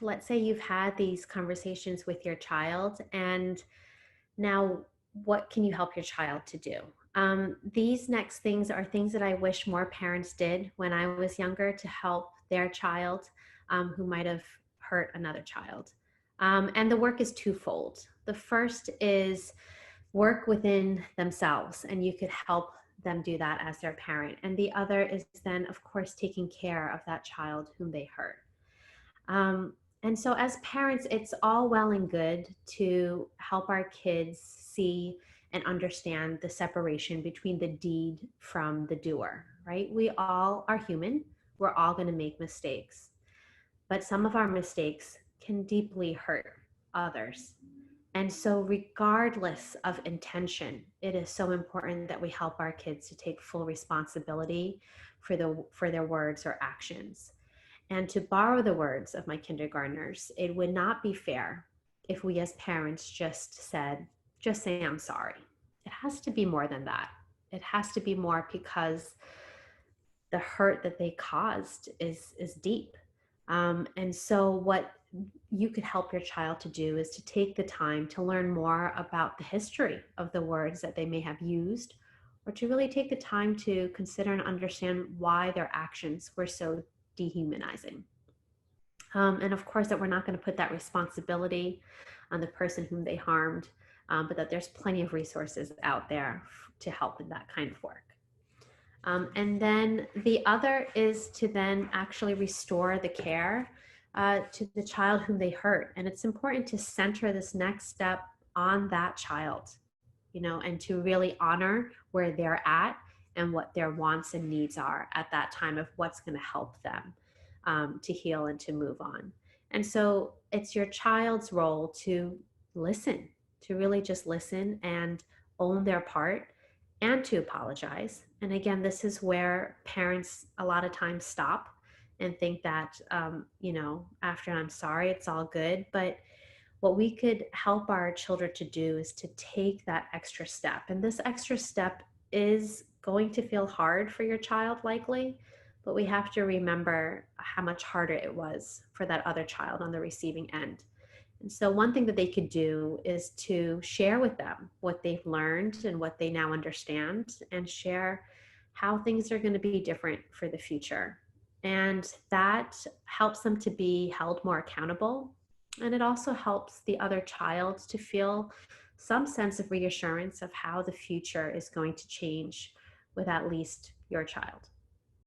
let's say you've had these conversations with your child, and now what can you help your child to do? These next things are things that I wish more parents did when I was younger to help their child who might have hurt another child. And the work is twofold. The first is work within themselves, and you could help them do that as their parent. And the other is then, of course, taking care of that child whom they hurt. And so, as parents, it's all well and good to help our kids see and understand the separation between the deed from the doer, right? We all are human, we're all going to make mistakes, but some of our mistakes can deeply hurt others. And so, regardless of intention, it is so important that we help our kids to take full responsibility for their words or actions. And to borrow the words of my kindergartners, it would not be fair if we as parents just say, I'm sorry. It has to be more than that. It has to be more because the hurt that they caused is deep. And so what you could help your child to do is to take the time to learn more about the history of the words that they may have used, or to really take the time to consider and understand why their actions were so dehumanizing. And of course, that we're not going to put that responsibility on the person whom they harmed, but that there's plenty of resources out there to help in that kind of work. And then the other is to then actually restore the care to the child whom they hurt. And it's important to center this next step on that child, and to really honor where they're at and what their wants and needs are at that time of what's going to help them to heal and to move on. And so it's your child's role to listen, to really just listen and own their part and to apologize. And again, this is where parents a lot of times stop and think that, after I'm sorry, it's all good. But what we could help our children to do is to take that extra step. And this extra step is going to feel hard for your child, likely, but we have to remember how much harder it was for that other child on the receiving end. And so one thing that they could do is to share with them what they've learned and what they now understand, and share how things are going to be different for the future. And that helps them to be held more accountable. And it also helps the other child to feel some sense of reassurance of how the future is going to change with at least your child.